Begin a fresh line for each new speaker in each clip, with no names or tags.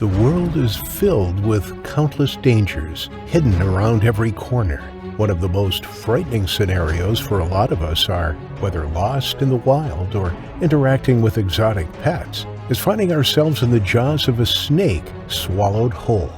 The world is filled with countless dangers hidden around every corner. One of the most frightening scenarios for a lot of us are, whether lost in the wild or interacting with exotic pets, is finding ourselves in the jaws of a snake swallowed whole.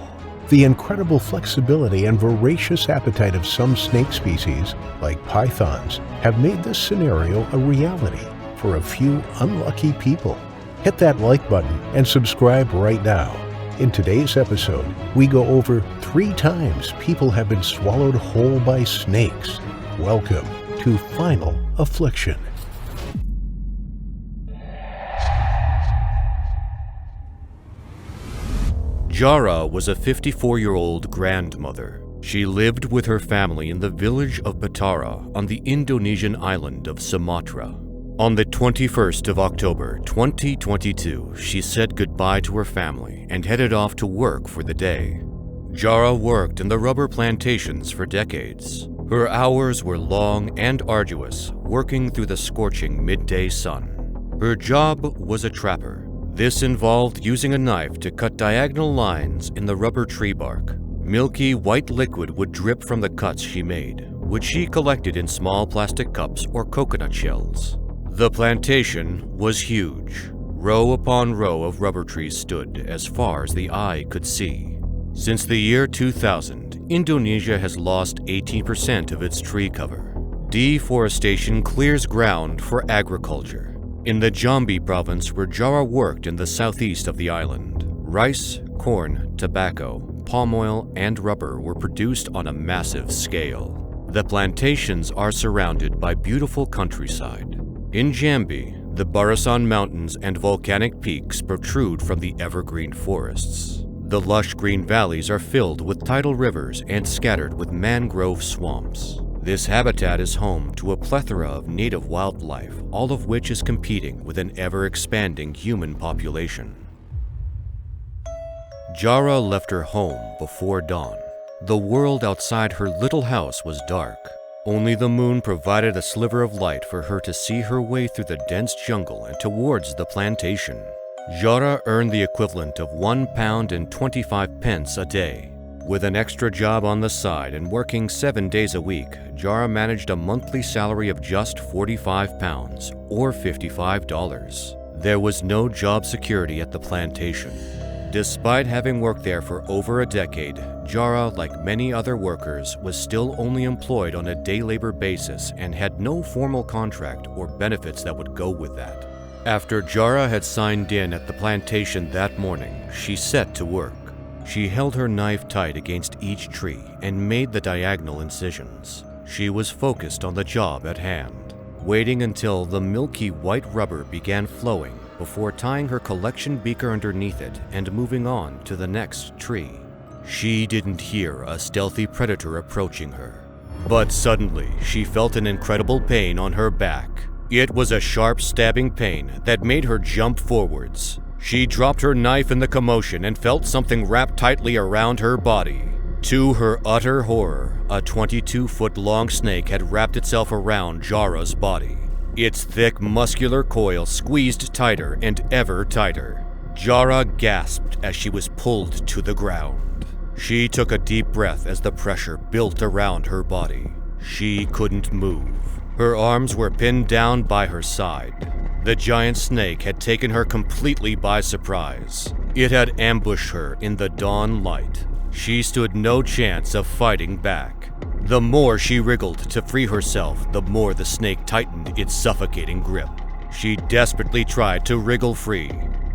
The incredible flexibility and voracious appetite of some snake species, like pythons, have made this scenario a reality for a few unlucky people. Hit that like button and subscribe right now. In today's episode, we go over 3 times people have been swallowed whole by snakes. Welcome to Final Affliction.
Jahrah was a 54-year-old grandmother. She lived with her family in the village of Barthe on the Indonesian island of Sumatra. On the 21st of October 2022, she said goodbye to her family and headed off to work for the day. Jahrah worked in the rubber plantations for decades. Her hours were long and arduous, working through the scorching midday sun. Her job was a trapper. This involved using a knife to cut diagonal lines in the rubber tree bark. Milky white liquid would drip from the cuts she made, which she collected in small plastic cups or coconut shells. The plantation was huge. Row upon row of rubber trees stood as far as the eye could see. Since the year 2000, Indonesia has lost 18% of its tree cover. Deforestation clears ground for agriculture. In the Jambi province where Jahrah worked in the southeast of the island, rice, corn, tobacco, palm oil, and rubber were produced on a massive scale. The plantations are surrounded by beautiful countryside. In Jambi, the Barisan Mountains and volcanic peaks protrude from the evergreen forests. The lush green valleys are filled with tidal rivers and scattered with mangrove swamps. This habitat is home to a plethora of native wildlife, all of which is competing with an ever-expanding human population. Jahrah left her home before dawn. The world outside her little house was dark. Only the moon provided a sliver of light for her to see her way through the dense jungle and towards the plantation. Jahrah earned the equivalent of £1.25 a day. With an extra job on the side and working 7 days a week, Jahrah managed a monthly salary of just £45 or $55. There was no job security at the plantation. Despite having worked there for over a decade, Jahrah, like many other workers, was still only employed on a day labor basis and had no formal contract or benefits that would go with that. After Jahrah had signed in at the plantation that morning, she set to work. She held her knife tight against each tree and made the diagonal incisions. She was focused on the job at hand, waiting until the milky white rubber began flowing before tying her collection beaker underneath it and moving on to the next tree. She didn't hear a stealthy predator approaching her, but suddenly she felt an incredible pain on her back. It was a sharp stabbing pain that made her jump forwards. She dropped her knife in the commotion and felt something wrapped tightly around her body. To her utter horror, a 22-foot-long snake had wrapped itself around Jahrah's body. Its thick, muscular coil squeezed tighter and ever tighter. Jahrah gasped as she was pulled to the ground. She took a deep breath as the pressure built around her body. She couldn't move. Her arms were pinned down by her side. The giant snake had taken her completely by surprise. It had ambushed her in the dawn light. She stood no chance of fighting back. The more she wriggled to free herself, the more the snake tightened its suffocating grip. She desperately tried to wriggle free.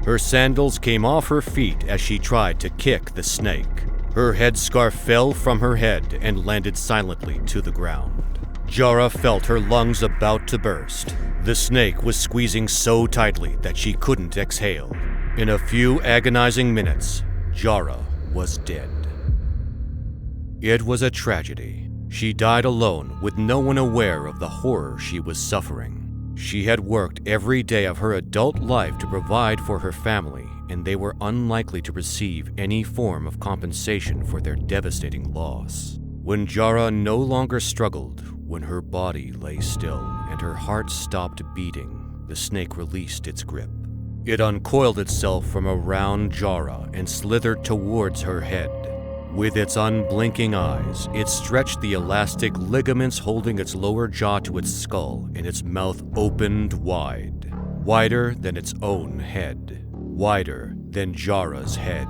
Her sandals came off her feet as she tried to kick the snake. Her headscarf fell from her head and landed silently to the ground. Jahrah felt her lungs about to burst. The snake was squeezing so tightly that she couldn't exhale. In a few agonizing minutes, Jahrah was dead. It was a tragedy. She died alone with no one aware of the horror she was suffering. She had worked every day of her adult life to provide for her family, and they were unlikely to receive any form of compensation for their devastating loss. When Jahrah no longer struggled, when her body lay still and her heart stopped beating, the snake released its grip. It uncoiled itself from around Jahrah and slithered towards her head. With its unblinking eyes, it stretched the elastic ligaments holding its lower jaw to its skull, and its mouth opened wide, wider than its own head, wider than Jahrah's head.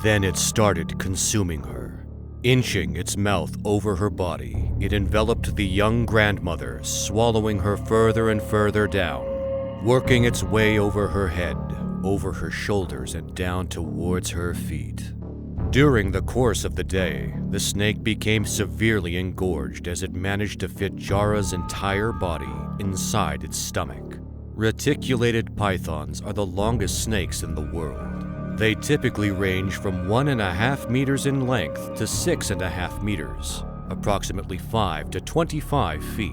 Then it started consuming her. Inching its mouth over her body, it enveloped the young grandmother, swallowing her further and further down, working its way over her head, over her shoulders, and down towards her feet. During the course of the day, the snake became severely engorged as it managed to fit Jahrah's entire body inside its stomach. Reticulated pythons are the longest snakes in the world. They typically range from 1.5 meters in length to 6.5 meters, approximately 5 to 25 feet.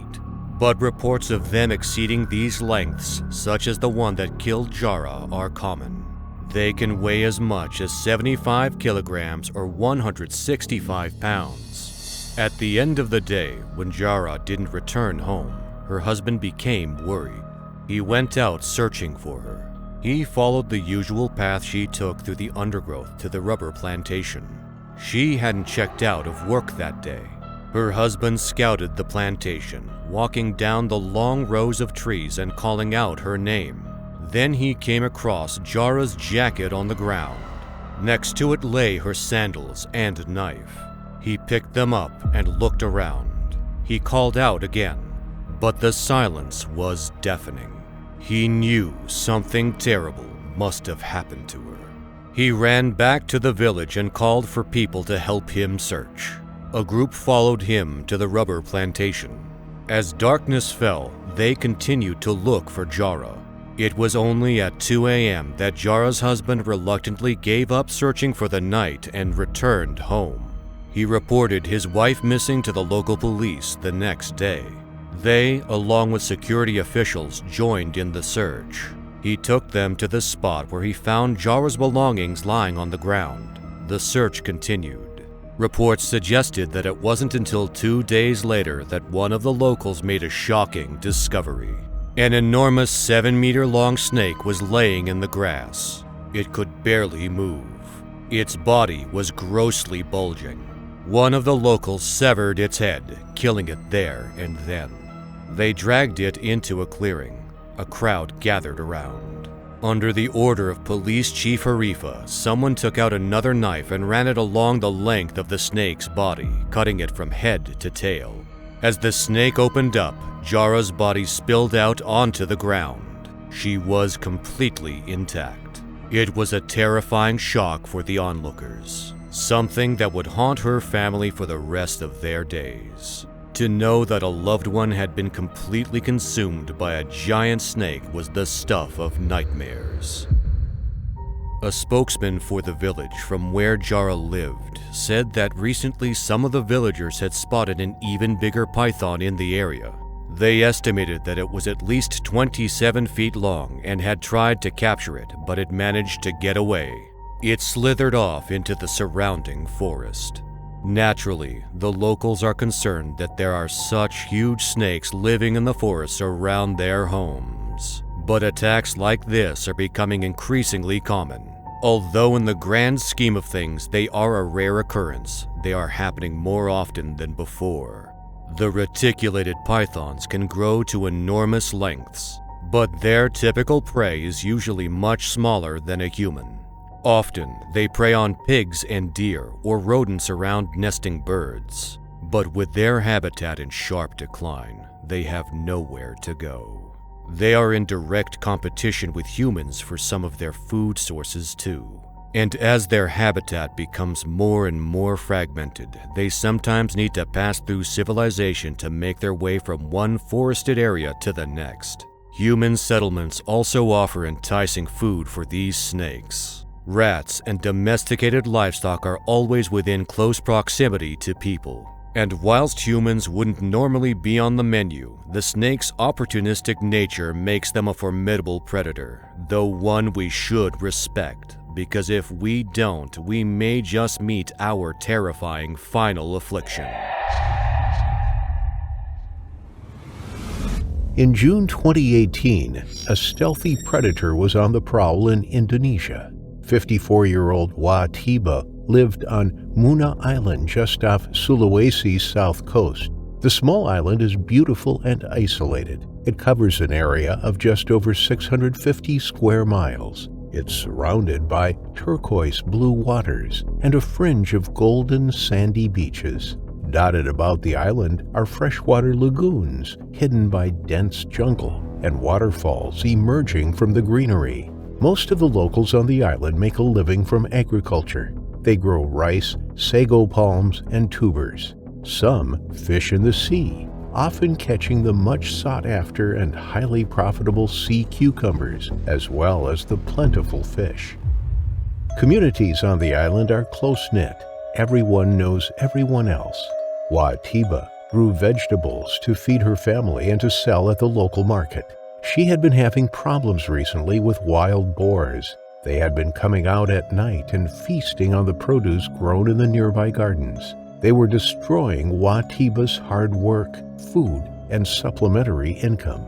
But reports of them exceeding these lengths, such as the one that killed Jahrah, are common. They can weigh as much as 75 kilograms or 165 pounds. At the end of the day, when Jahrah didn't return home, her husband became worried. He went out searching for her. He followed the usual path she took through the undergrowth to the rubber plantation. She hadn't checked out of work that day. Her husband scouted the plantation, walking down the long rows of trees and calling out her name. Then he came across Jahrah's jacket on the ground. Next to it lay her sandals and knife. He picked them up and looked around. He called out again, but the silence was deafening. He knew something terrible must have happened to her. He ran back to the village and called for people to help him search. A group followed him to the rubber plantation. As darkness fell, they continued to look for Jahrah. It was only at 2 a.m. that Jahrah's husband reluctantly gave up searching for the night and returned home. He reported his wife missing to the local police the next day. They, along with security officials, joined in the search. He took them to the spot where he found Jahrah's belongings lying on the ground. The search continued. Reports suggested that it wasn't until 2 days later that one of the locals made a shocking discovery. An enormous 7-meter-long snake was laying in the grass. It could barely move. Its body was grossly bulging. One of the locals severed its head, killing it there and then. They dragged it into a clearing. A crowd gathered around. Under the order of Police Chief Harifa, someone took out another knife and ran it along the length of the snake's body, cutting it from head to tail. As the snake opened up, Jahrah's body spilled out onto the ground. She was completely intact. It was a terrifying shock for the onlookers, something that would haunt her family for the rest of their days. To know that a loved one had been completely consumed by a giant snake was the stuff of nightmares. A spokesman for the village from where Jahrah lived said that recently some of the villagers had spotted an even bigger python in the area. They estimated that it was at least 27 feet long and had tried to capture it, but it managed to get away. It slithered off into the surrounding forest. Naturally, the locals are concerned that there are such huge snakes living in the forests around their homes. But attacks like this are becoming increasingly common. Although in the grand scheme of things they are a rare occurrence, they are happening more often than before. The reticulated pythons can grow to enormous lengths, but their typical prey is usually much smaller than a human. Often, they prey on pigs and deer or rodents around nesting birds. But with their habitat in sharp decline, they have nowhere to go. They are in direct competition with humans for some of their food sources too. And as their habitat becomes more and more fragmented, they sometimes need to pass through civilization to make their way from one forested area to the next. Human settlements also offer enticing food for these snakes. Rats and domesticated livestock are always within close proximity to people. And whilst humans wouldn't normally be on the menu, the snake's opportunistic nature makes them a formidable predator, though one we should respect, because if we don't, we may just meet our terrifying final affliction.
In June 2018, a stealthy predator was on the prowl in Indonesia. 54-year-old Tiba lived on Muna Island just off Sulawesi's south coast. The small island is beautiful and isolated. It covers an area of just over 650 square miles. It's surrounded by turquoise blue waters and a fringe of golden sandy beaches. Dotted about the island are freshwater lagoons hidden by dense jungle and waterfalls emerging from the greenery. Most of the locals on the island make a living from agriculture. They grow rice, sago palms, and tubers. Some fish in the sea, often catching the much sought-after and highly profitable sea cucumbers, as well as the plentiful fish. Communities on the island are close-knit. Everyone knows everyone else. Tiba grew vegetables to feed her family and to sell at the local market. She had been having problems recently with wild boars. They had been coming out at night and feasting on the produce grown in the nearby gardens. They were destroying Tiba's hard work, food, and supplementary income.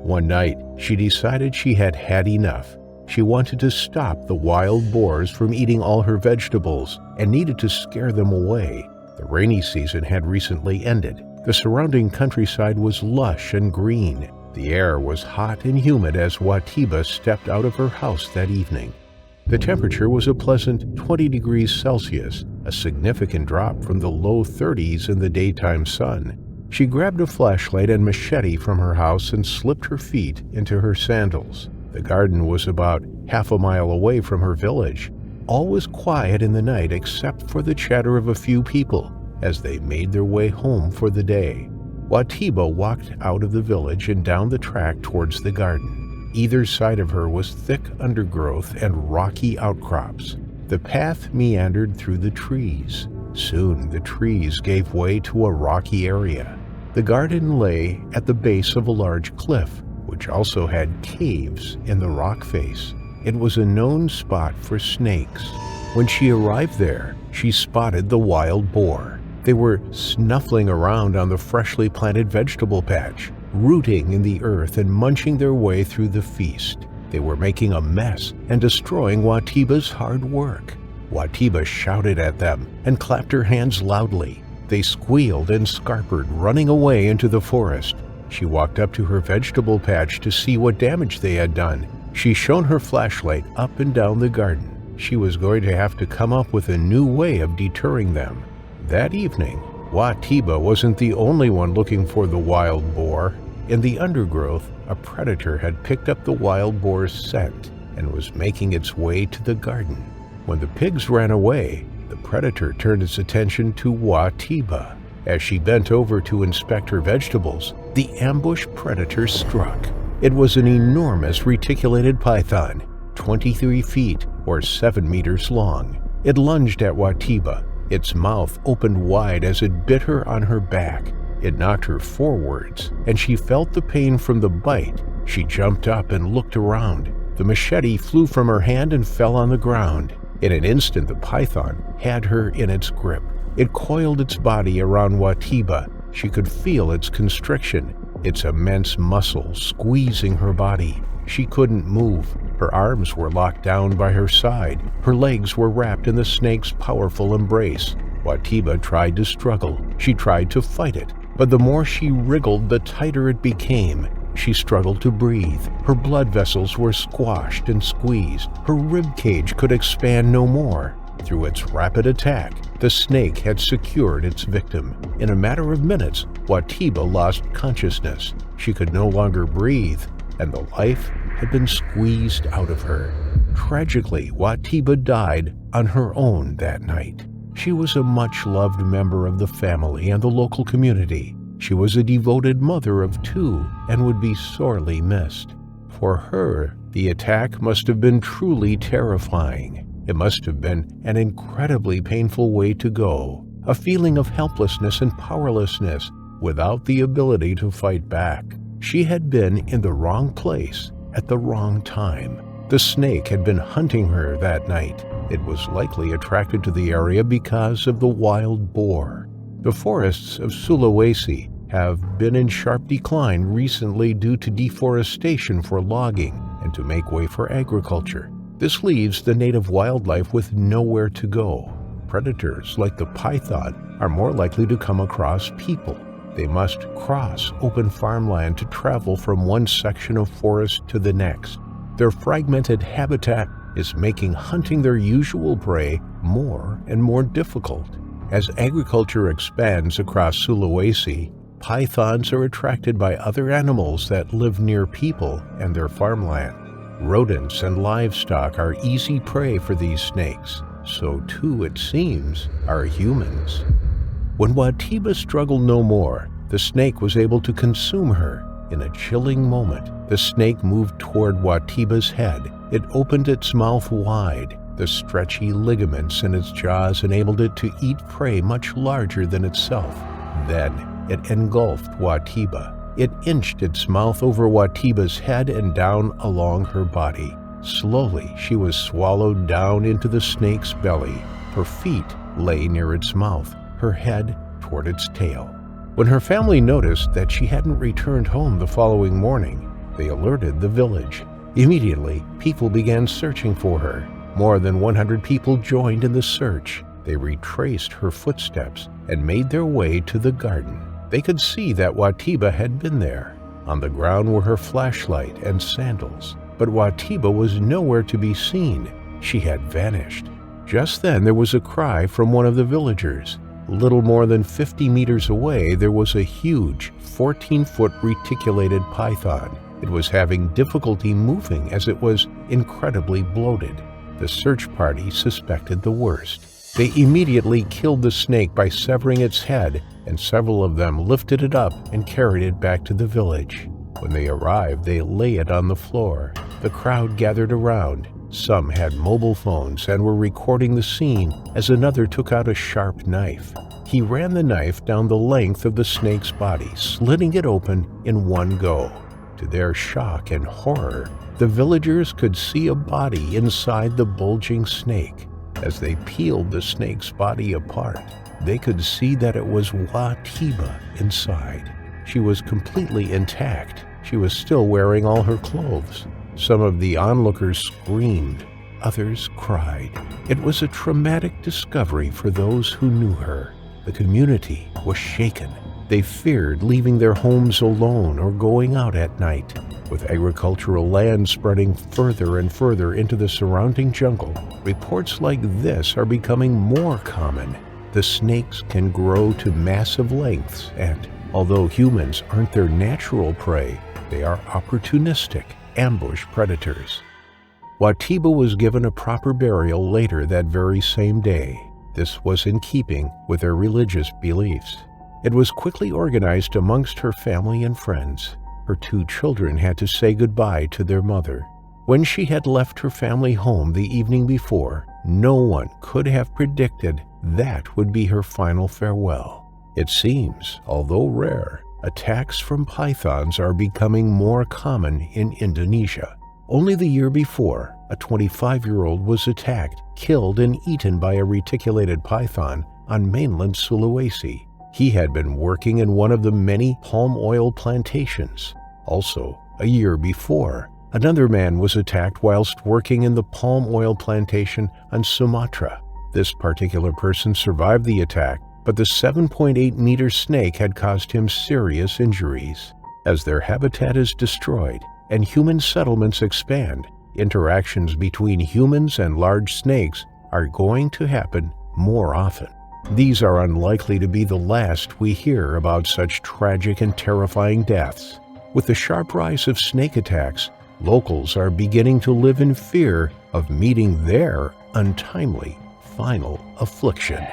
One night, she decided she had had enough. She wanted to stop the wild boars from eating all her vegetables and needed to scare them away. The rainy season had recently ended. The surrounding countryside was lush and green. The air was hot and humid as Tiba stepped out of her house that evening. The temperature was a pleasant 20 degrees Celsius, a significant drop from the low 30s in the daytime sun. She grabbed a flashlight and machete from her house and slipped her feet into her sandals. The garden was about half a mile away from her village. All was quiet in the night except for the chatter of a few people as they made their way home for the day. Tiba walked out of the village and down the track towards the garden. Either side of her was thick undergrowth and rocky outcrops. The path meandered through the trees. Soon the trees gave way to a rocky area. The garden lay at the base of a large cliff, which also had caves in the rock face. It was a known spot for snakes. When she arrived there, she spotted the wild boar. They were snuffling around on the freshly planted vegetable patch, rooting in the earth and munching their way through the feast. They were making a mess and destroying Tiba's hard work. Tiba shouted at them and clapped her hands loudly. They squealed and scarpered, running away into the forest. She walked up to her vegetable patch to see what damage they had done. She shone her flashlight up and down the garden. She was going to have to come up with a new way of deterring them. That evening, Tiba wasn't the only one looking for the wild boar. In the undergrowth, a predator had picked up the wild boar's scent and was making its way to the garden. When the pigs ran away, the predator turned its attention to Tiba. As she bent over to inspect her vegetables, the ambush predator struck. It was an enormous reticulated python, 23 feet or 7 meters long. It lunged at Tiba. Its mouth opened wide as it bit her on her back. It knocked her forwards, and she felt the pain from the bite. She jumped up and looked around. The machete flew from her hand and fell on the ground. In an instant, the python had her in its grip. It coiled its body around Tiba. She could feel its constriction, its immense muscle squeezing her body. She couldn't move. Her arms were locked down by her side. Her legs were wrapped in the snake's powerful embrace. Tiba tried to struggle. She tried to fight it, but the more she wriggled, the tighter it became. She struggled to breathe. Her blood vessels were squashed and squeezed. Her rib cage could expand no more. Through its rapid attack, the snake had secured its victim. In a matter of minutes, Tiba lost consciousness. She could no longer breathe, and the life had been squeezed out of her. Tragically, Tiba died on her own that night. She was a much-loved member of the family and the local community. She was a devoted mother of 2 and would be sorely missed. For her, the attack must have been truly terrifying. It must have been an incredibly painful way to go, a feeling of helplessness and powerlessness without the ability to fight back. She had been in the wrong place at the wrong time. The snake had been hunting her that night. It was likely attracted to the area because of the wild boar. The forests of Sulawesi have been in sharp decline recently due to deforestation for logging and to make way for agriculture. This leaves the native wildlife with nowhere to go. Predators like the python are more likely to come across people. They must cross open farmland to travel from one section of forest to the next. Their fragmented habitat is making hunting their usual prey more and more difficult. As agriculture expands across Sulawesi, pythons are attracted by other animals that live near people and their farmland. Rodents and livestock are easy prey for these snakes. So too, it seems, are humans. When Tiba struggled no more, the snake was able to consume her. In a chilling moment, the snake moved toward Tiba's head. It opened its mouth wide. The stretchy ligaments in its jaws enabled it to eat prey much larger than itself. Then it engulfed Tiba. It inched its mouth over Tiba's head and down along her body. Slowly, she was swallowed down into the snake's belly. Her feet lay near its mouth, her head toward its tail. When her family noticed that she hadn't returned home the following morning, they alerted the village. Immediately, people began searching for her. More than 100 people joined in the search. They retraced her footsteps and made their way to the garden. They could see that Tiba had been there. On the ground were her flashlight and sandals. But Tiba was nowhere to be seen. She had vanished. Just then there was a cry from one of the villagers. Little more than 50 meters away, there was a huge 14-foot reticulated python. It was having difficulty moving as it was incredibly bloated. The search party suspected the worst. They immediately killed the snake by severing its head, and several of them lifted it up and carried it back to the village. When they arrived, they lay it on the floor. The crowd gathered around. Some had mobile phones and were recording the scene as another took out a sharp knife. He ran the knife down the length of the snake's body, slitting it open in one go. To their shock and horror, the villagers could see a body inside the bulging snake. As they peeled the snake's body apart, they could see that it was Tiba inside. She was completely intact. She was still wearing all her clothes. Some of the onlookers screamed. Others cried. It was a traumatic discovery for those who knew her. The community was shaken. They feared leaving their homes alone or going out at night. With agricultural land spreading further and further into the surrounding jungle, reports like this are becoming more common. The snakes can grow to massive lengths, and although humans aren't their natural prey, they are opportunistic ambush predators. Tiba was given a proper burial later that very same day. This was in keeping with their religious beliefs. It was quickly organized amongst her family and friends. Her 2 children had to say goodbye to their mother. When she had left her family home the evening before, no one could have predicted that would be her final farewell. It seems, although rare, attacks from pythons are becoming more common in Indonesia. Only the year before, a 25-year-old was attacked, killed, and eaten by a reticulated python on mainland Sulawesi. He had been working in one of the many palm oil plantations. Also, a year before, another man was attacked whilst working in the palm oil plantation on Sumatra. This particular person survived the attack, but the 7.8-meter snake had caused him serious injuries. As their habitat is destroyed and human settlements expand, interactions between humans and large snakes are going to happen more often. These are unlikely to be the last we hear about such tragic and terrifying deaths. With the sharp rise of snake attacks, locals are beginning to live in fear of meeting their untimely final affliction.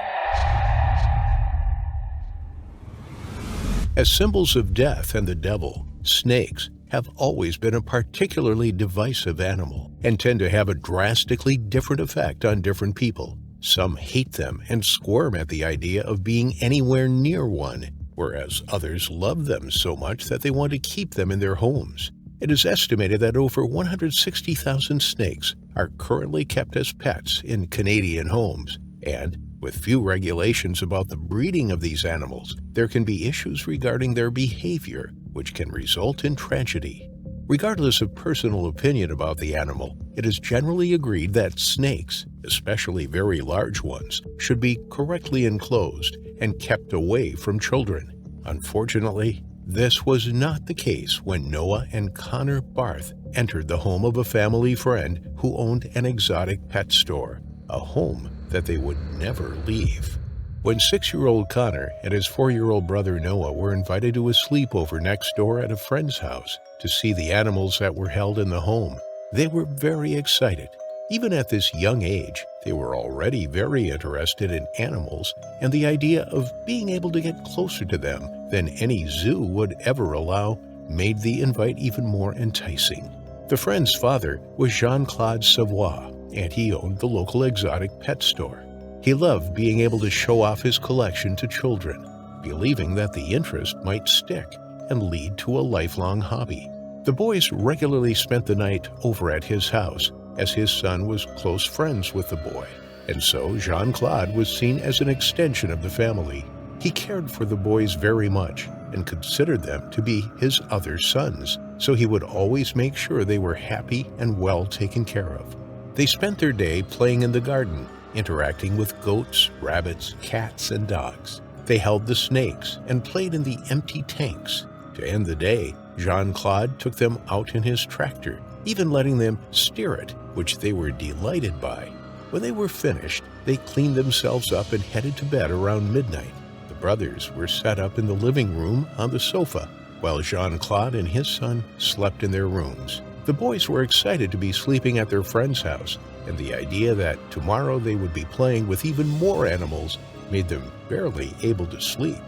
As symbols of death and the devil, snakes have always been a particularly divisive animal and tend to have a drastically different effect on different people. Some hate them and squirm at the idea of being anywhere near one, whereas others love them so much that they want to keep them in their homes. It is estimated that over 160,000 snakes are currently kept as pets in Canadian homes, and With few regulations about the breeding of these animals, there can be issues regarding their behavior, which can result in tragedy. Regardless of personal opinion about the animal, it is generally agreed that snakes, especially very large ones, should be correctly enclosed and kept away from children. Unfortunately, this was not the case when Noah and Connor Barthe entered the home of a family friend who owned an exotic pet store, a home that they would never leave. When 6-year-old Connor and his 4-year-old brother Noah were invited to a sleepover next door at a friend's house to see the animals that were held in the home, they were very excited. Even at this young age, they were already very interested in animals, and the idea of being able to get closer to them than any zoo would ever allow made the invite even more enticing. The friend's father was Jean-Claude Savoie, and he owned the local exotic pet store. He loved being able to show off his collection to children, believing that the interest might stick and lead to a lifelong hobby. The boys regularly spent the night over at his house, as his son was close friends with the boy, and so Jean-Claude was seen as an extension of the family. He cared for the boys very much and considered them to be his other sons, so he would always make sure they were happy and well taken care of. They spent their day playing in the garden, interacting with goats, rabbits, cats, and dogs. They held the snakes and played in the empty tanks. To end the day, Jean-Claude took them out in his tractor, even letting them steer it, which they were delighted by. When they were finished, they cleaned themselves up and headed to bed around midnight. The brothers were set up in the living room on the sofa, while Jean-Claude and his son slept in their rooms. The boys were excited to be sleeping at their friend's house, and the idea that tomorrow they would be playing with even more animals made them barely able to sleep.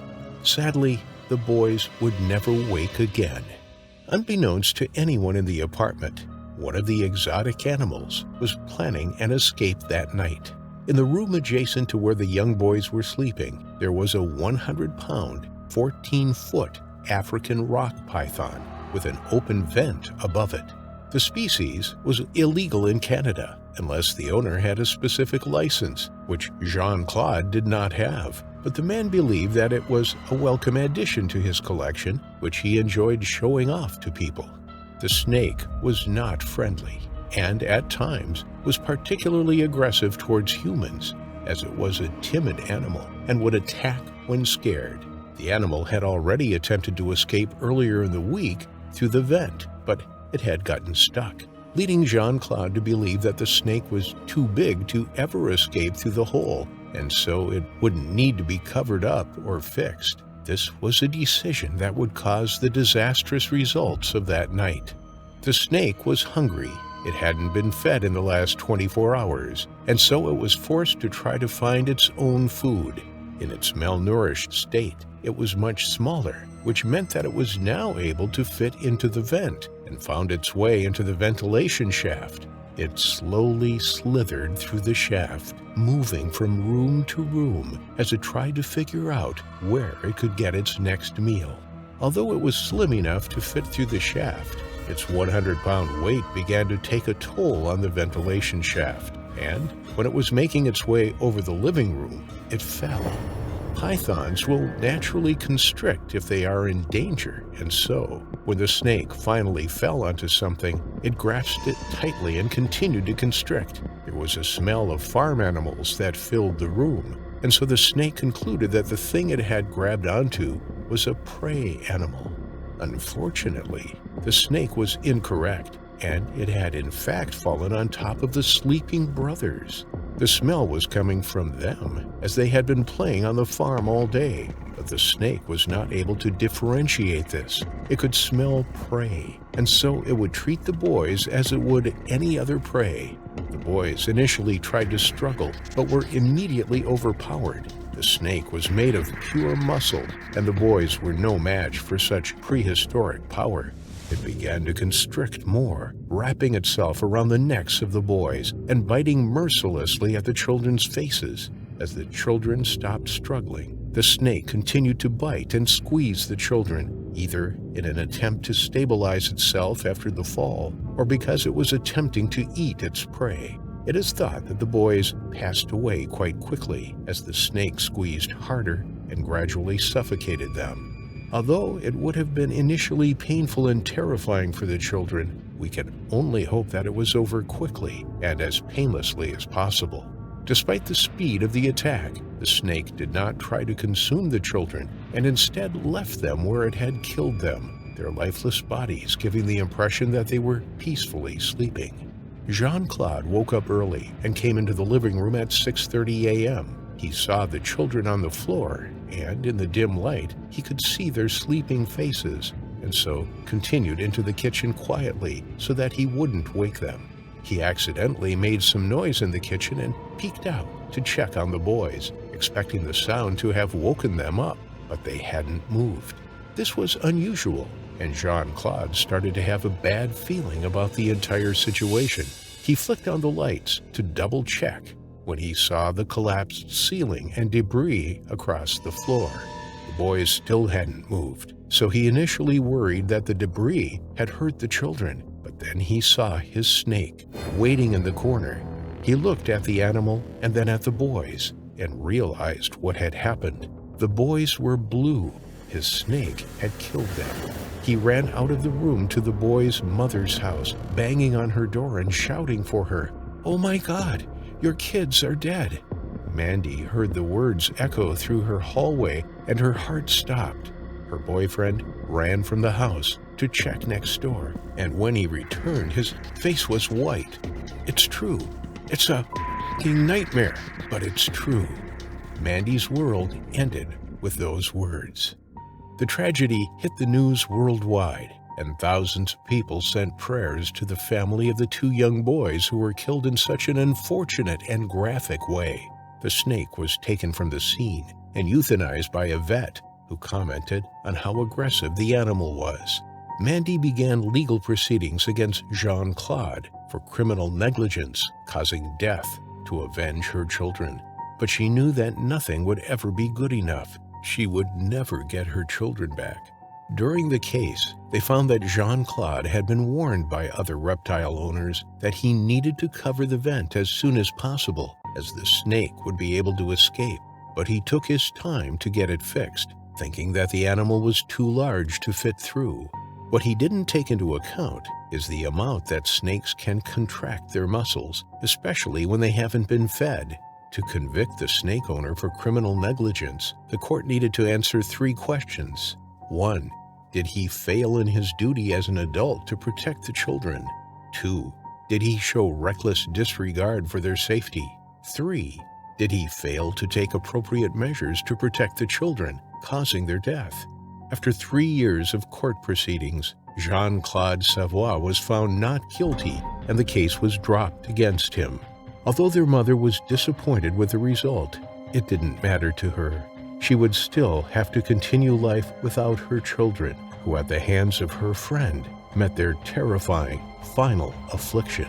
Sadly, the boys would never wake again. Unbeknownst to anyone in the apartment, one of the exotic animals was planning an escape that night. In the room adjacent to where the young boys were sleeping, there was a 100-pound, 14-foot African rock python with an open vent above it. The species was illegal in Canada unless the owner had a specific license, which Jean-Claude did not have. But the man believed that it was a welcome addition to his collection, which he enjoyed showing off to people. The snake was not friendly, and at times was particularly aggressive towards humans, as it was a timid animal and would attack when scared. The animal had already attempted to escape earlier in the week through the vent, but it had gotten stuck, leading Jean-Claude to believe that the snake was too big to ever escape through the hole, and so it wouldn't need to be covered up or fixed. This was a decision that would cause the disastrous results of that night. The snake was hungry. It hadn't been fed in the last 24 hours, and so it was forced to try to find its own food. In its malnourished state, it was much smaller, which meant that it was now able to fit into the vent and found its way into the ventilation shaft. It slowly slithered through the shaft, moving from room to room as it tried to figure out where it could get its next meal. Although it was slim enough to fit through the shaft, its 100-pound weight began to take a toll on the ventilation shaft, and when it was making its way over the living room, it fell. Pythons will naturally constrict if they are in danger, and so, when the snake finally fell onto something, it grasped it tightly and continued to constrict. There was a smell of farm animals that filled the room, and so the snake concluded that the thing it had grabbed onto was a prey animal. Unfortunately, the snake was incorrect, and it had in fact fallen on top of the sleeping brothers. The smell was coming from them, as they had been playing on the farm all day, but the snake was not able to differentiate this. It could smell prey, and so it would treat the boys as it would any other prey. The boys initially tried to struggle, but were immediately overpowered. The snake was made of pure muscle, and the boys were no match for such prehistoric power. It began to constrict more, wrapping itself around the necks of the boys and biting mercilessly at the children's faces. As the children stopped struggling, the snake continued to bite and squeeze the children, either in an attempt to stabilize itself after the fall or because it was attempting to eat its prey. It is thought that the boys passed away quite quickly as the snake squeezed harder and gradually suffocated them. Although it would have been initially painful and terrifying for the children, we can only hope that it was over quickly and as painlessly as possible. Despite the speed of the attack, the snake did not try to consume the children and instead left them where it had killed them, their lifeless bodies giving the impression that they were peacefully sleeping. Jean-Claude woke up early and came into the living room at 6:30 a.m. He saw the children on the floor, and in the dim light, he could see their sleeping faces, and so continued into the kitchen quietly so that he wouldn't wake them. He accidentally made some noise in the kitchen and peeked out to check on the boys, expecting the sound to have woken them up, but they hadn't moved. This was unusual, and Jean-Claude started to have a bad feeling about the entire situation. He flicked on the lights to double-check when he saw the collapsed ceiling and debris across the floor. The boys still hadn't moved, so he initially worried that the debris had hurt the children. But then he saw his snake waiting in the corner. He looked at the animal and then at the boys and realized what had happened. The boys were blue. His snake had killed them. He ran out of the room to the boys' mother's house, banging on her door and shouting for her. "Oh my God, your kids are dead." Mandy heard the words echo through her hallway and her heart stopped. Her boyfriend ran from the house to check next door, and when he returned, his face was white. "It's true. It's a f***ing nightmare, but it's true." Mandy's world ended with those words. The tragedy hit the news worldwide, and thousands of people sent prayers to the family of the two young boys who were killed in such an unfortunate and graphic way. The snake was taken from the scene and euthanized by a vet who commented on how aggressive the animal was. Mandy began legal proceedings against Jean-Claude for criminal negligence, causing death, to avenge her children. But she knew that nothing would ever be good enough. She would never get her children back. During the case, they found that Jean-Claude had been warned by other reptile owners that he needed to cover the vent as soon as possible, as the snake would be able to escape. But he took his time to get it fixed, thinking that the animal was too large to fit through. What he didn't take into account is the amount that snakes can contract their muscles, especially when they haven't been fed. To convict the snake owner for criminal negligence, the court needed to answer 3 questions. 1. Did he fail in his duty as an adult to protect the children? 2. Did he show reckless disregard for their safety? 3. Did he fail to take appropriate measures to protect the children, causing their death? After 3 years of court proceedings, Jean-Claude Savoie was found not guilty, and the case was dropped against him. Although their mother was disappointed with the result, it didn't matter to her. She would still have to continue life without her children, who at the hands of her friend met their terrifying final affliction.